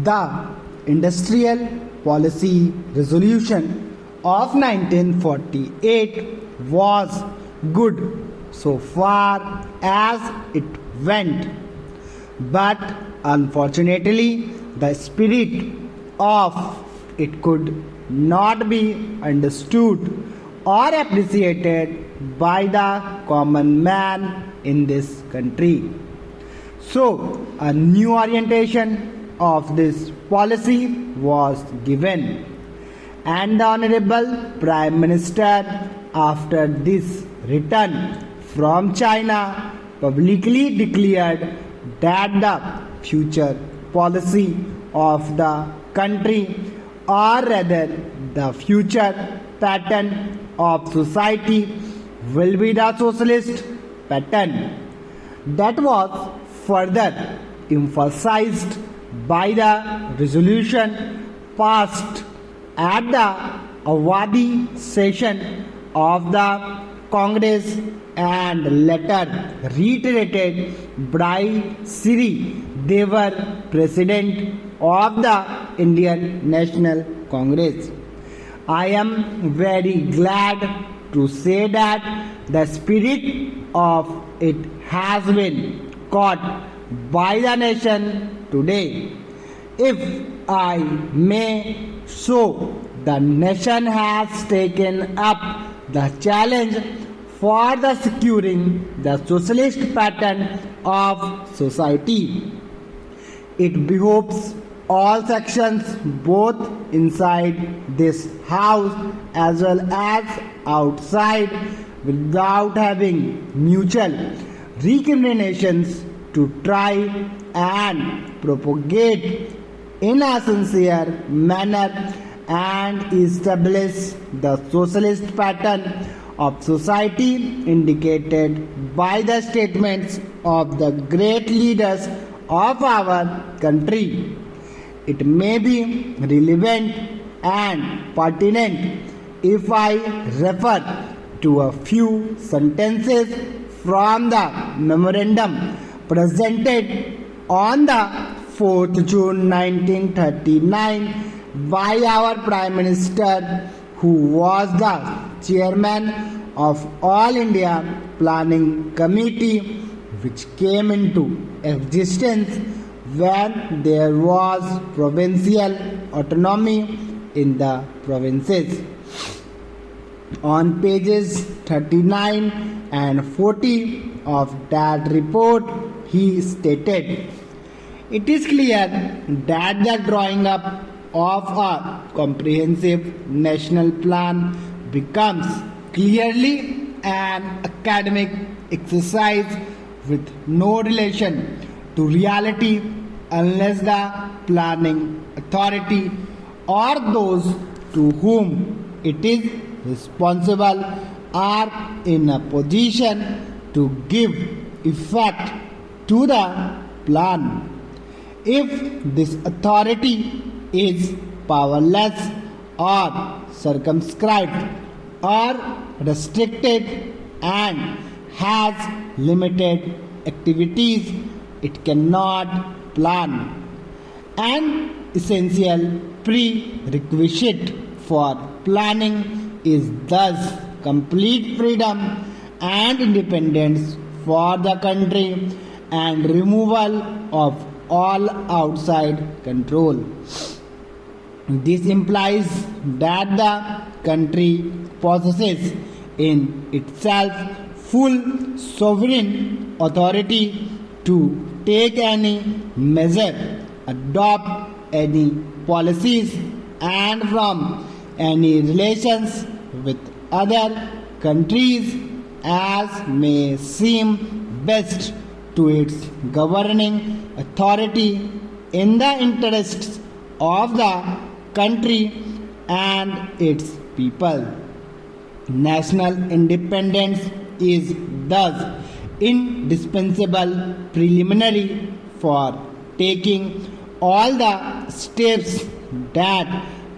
The Industrial Policy Resolution of 1948 was good so far as it went, but unfortunately, the spirit of it could not be understood or appreciated by the common man in this country. So, a new orientation of this policy was given, and the Honorable Prime Minister, after this return from China, publicly declared that the future policy of the country, or rather the future pattern of society, will be the socialist pattern. That was further emphasized by the resolution passed at the Awadi session of the Congress and later reiterated by Sri Devar, President of the Indian National Congress. I am very glad to say that the spirit of it has been caught by the nation today. If I may so, the nation has taken up the challenge for the securing the socialist pattern of society. It behoves all sections, both inside this house as well as outside, without having mutual recriminations, to try and propagate in a sincere manner and establish the socialist pattern of society indicated by the statements of the great leaders of our country. It may be relevant and pertinent if I refer to a few sentences from the memorandum presented on the 4th June 1939 by our Prime Minister, who was the chairman of All India Planning Committee, which came into existence when there was provincial autonomy in the provinces. On pages 39 and 40 of that report, he stated, "It is clear that the drawing up of a comprehensive national plan becomes clearly an academic exercise with no relation to reality unless the planning authority or those to whom it is responsible are in a position to give effect to the plan. If this authority is powerless or circumscribed or restricted and has limited activities, it cannot plan. An essential prerequisite for planning is thus complete freedom and independence for the country and removal of all outside control. This implies that the country possesses in itself full sovereign authority to take any measure, adopt any policies, and from any relations with other countries as may seem best to its governing authority in the interests of the country and its people. National independence is thus indispensable preliminary for taking all the steps that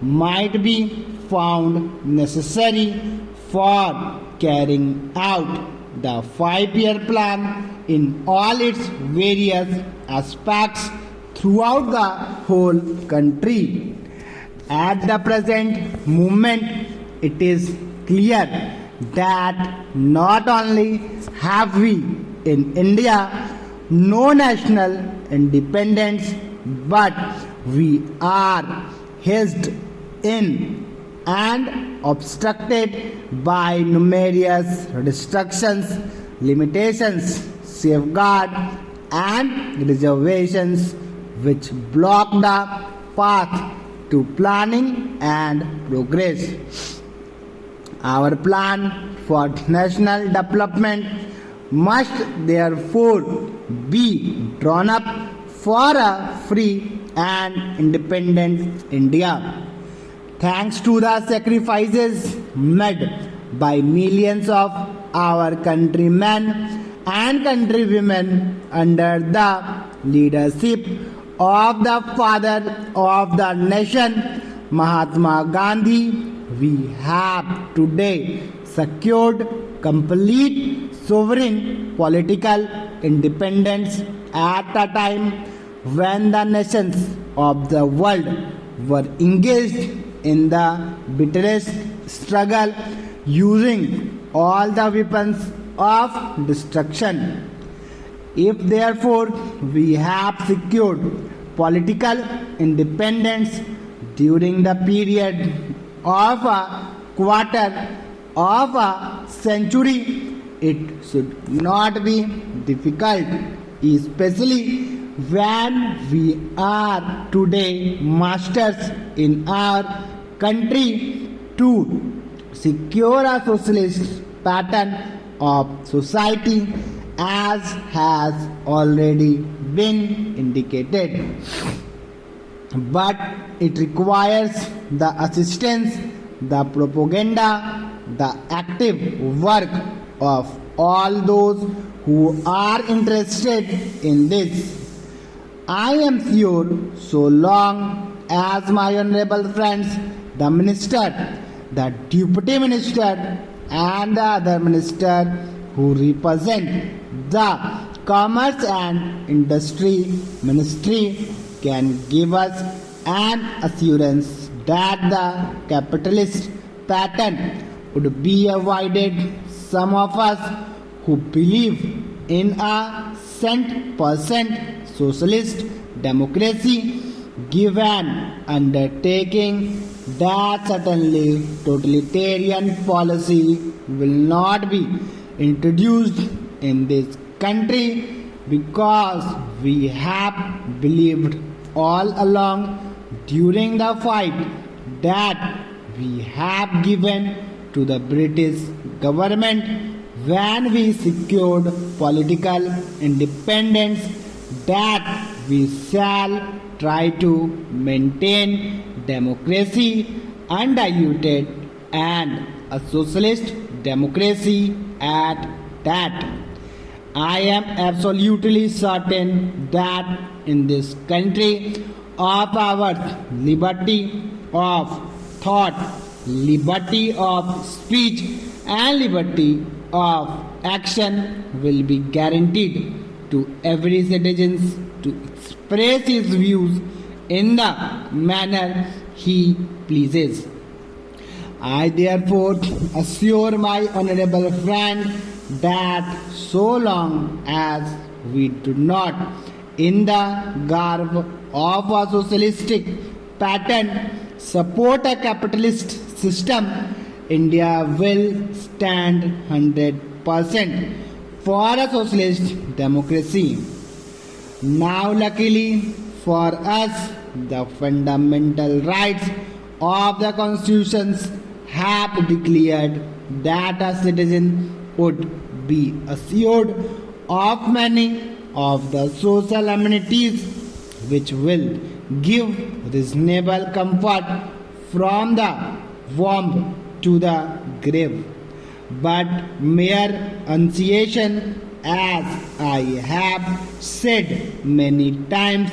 might be found necessary for carrying out the 5-year plan in all its various aspects throughout the whole country. At the present moment, it is clear that not only have we in India no national independence, but we are hedged in and obstructed by numerous restrictions, limitations, safeguards, and reservations which block the path to planning and progress. Our plan for national development must therefore be drawn up for a free and independent India. Thanks to the sacrifices made by millions of our countrymen and countrywomen under the leadership of the father of the nation, Mahatma Gandhi, we have today secured complete sovereign political independence at a time when the nations of the world were engaged in the bitterest struggle using all the weapons of destruction. If therefore we have secured political independence during the period of a quarter of a century, it should not be difficult, especially when we are today masters in our country, to secure a socialist pattern of society as has already been indicated. But it requires the assistance, the propaganda, the active work of all those who are interested in this. I am sure so long as my honorable friends, the minister, the deputy minister, and the other minister who represent the Commerce and Industry Ministry can give us an assurance that the capitalist pattern would be avoided. Some of us who believe in a 100% socialist democracy give an undertaking that certainly totalitarian policy will not be introduced in this country, because we have believed all along during the fight that we have given to the British government when we secured political independence that we shall try to maintain democracy undiluted and a socialist democracy at that. I am absolutely certain that in this country of ours, liberty of thought, liberty of speech, and liberty of action will be guaranteed to every citizen to express his views in the manner he pleases. I therefore assure my honorable friend that so long as we do not, in the garb of a socialistic pattern, support a capitalist system, India will stand 100% for a socialist democracy. Now, luckily for us, the fundamental rights of the constitutions have declared that a citizen would be assured of many of the social amenities which will give reasonable comfort from the womb to the grave. But mere annunciation, as I have said many times,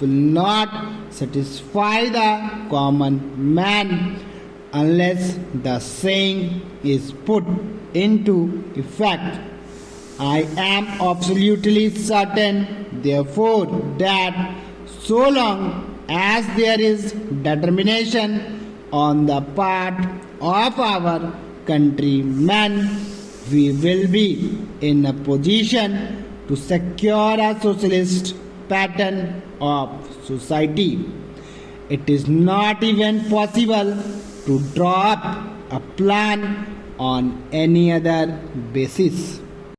will not satisfy the common man unless the saying is put into effect. I am absolutely certain, therefore, that so long as there is determination on the part of our countrymen, we will be in a position to secure a socialist pattern of society. It is not even possible to draw up a plan on any other basis.